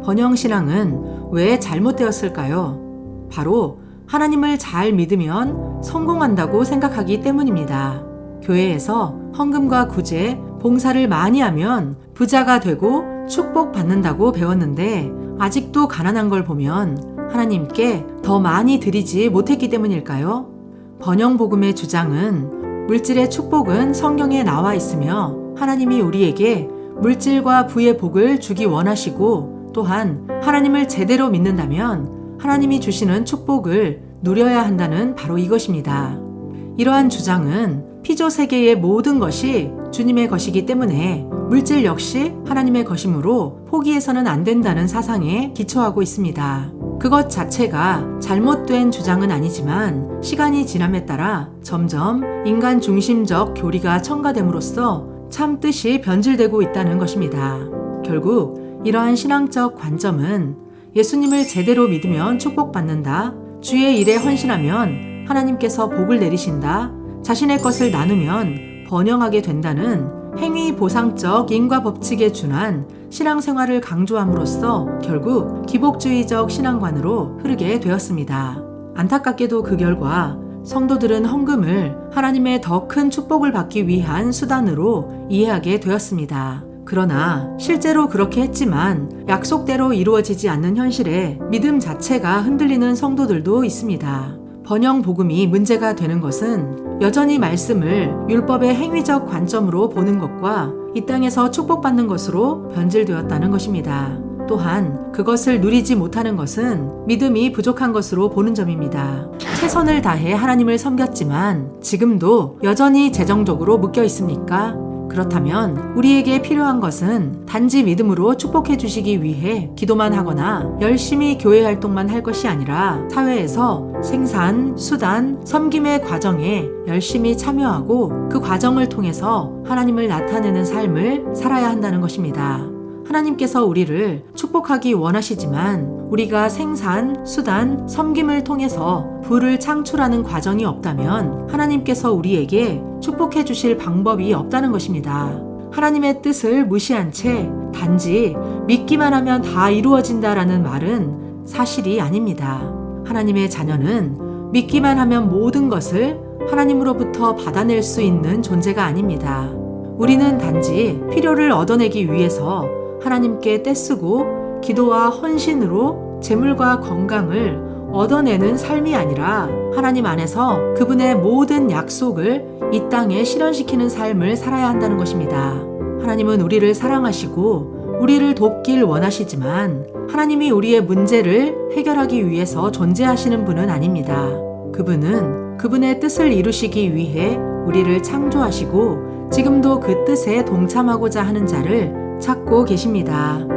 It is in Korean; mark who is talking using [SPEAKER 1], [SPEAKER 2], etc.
[SPEAKER 1] 번영신앙은 왜 잘못되었을까요? 바로 하나님을 잘 믿으면 성공한다고 생각하기 때문입니다. 교회에서 헌금과 구제, 봉사를 많이 하면 부자가 되고 축복받는다고 배웠는데 아직도 가난한 걸 보면 하나님께 더 많이 드리지 못했기 때문일까요? 번영복음의 주장은 물질의 축복은 성경에 나와 있으며 하나님이 우리에게 물질과 부의 복을 주기 원하시고 또한 하나님을 제대로 믿는다면 하나님이 주시는 축복을 누려야 한다는 바로 이것입니다. 이러한 주장은 피조 세계의 모든 것이 주님의 것이기 때문에 물질 역시 하나님의 것이므로 포기해서는 안 된다는 사상에 기초하고 있습니다. 그것 자체가 잘못된 주장은 아니지만 시간이 지남에 따라 점점 인간 중심적 교리가 첨가됨으로써 참 뜻이 변질되고 있다는 것입니다. 결국 이러한 신앙적 관점은 예수님을 제대로 믿으면 축복받는다, 주의 일에 헌신하면 하나님께서 복을 내리신다, 자신의 것을 나누면 번영하게 된다는 행위 보상적 인과 법칙에 준한 신앙생활을 강조함으로써 결국 기복주의적 신앙관으로 흐르게 되었습니다. 안타깝게도 그 결과 성도들은 헌금을 하나님의 더 큰 축복을 받기 위한 수단으로 이해하게 되었습니다. 그러나 실제로 그렇게 했지만 약속대로 이루어지지 않는 현실에 믿음 자체가 흔들리는 성도들도 있습니다. 번영 복음이 문제가 되는 것은 여전히 말씀을 율법의 행위적 관점으로 보는 것과 이 땅에서 축복받는 것으로 변질되었다는 것입니다. 또한 그것을 누리지 못하는 것은 믿음이 부족한 것으로 보는 점입니다. 최선을 다해 하나님을 섬겼지만 지금도 여전히 재정적으로 묶여 있습니까? 그렇다면 우리에게 필요한 것은 단지 믿음으로 축복해 주시기 위해 기도만 하거나 열심히 교회 활동만 할 것이 아니라 사회에서 생산, 수단, 섬김의 과정에 열심히 참여하고 그 과정을 통해서 하나님을 나타내는 삶을 살아야 한다는 것입니다. 하나님께서 우리를 축복하기 원하시지만 우리가 생산, 수단, 섬김을 통해서 부를 창출하는 과정이 없다면 하나님께서 우리에게 축복해 주실 방법이 없다는 것입니다. 하나님의 뜻을 무시한 채 단지 믿기만 하면 다 이루어진다라는 말은 사실이 아닙니다. 하나님의 자녀는 믿기만 하면 모든 것을 하나님으로부터 받아낼 수 있는 존재가 아닙니다. 우리는 단지 필요를 얻어내기 위해서 하나님께 떼쓰고 기도와 헌신으로 재물과 건강을 얻어내는 삶이 아니라 하나님 안에서 그분의 모든 약속을 이 땅에 실현시키는 삶을 살아야 한다는 것입니다. 하나님은 우리를 사랑하시고 우리를 돕길 원하시지만 하나님이 우리의 문제를 해결하기 위해서 존재하시는 분은 아닙니다. 그분은 그분의 뜻을 이루시기 위해 우리를 창조하시고 지금도 그 뜻에 동참하고자 하는 자를 찾고 계십니다.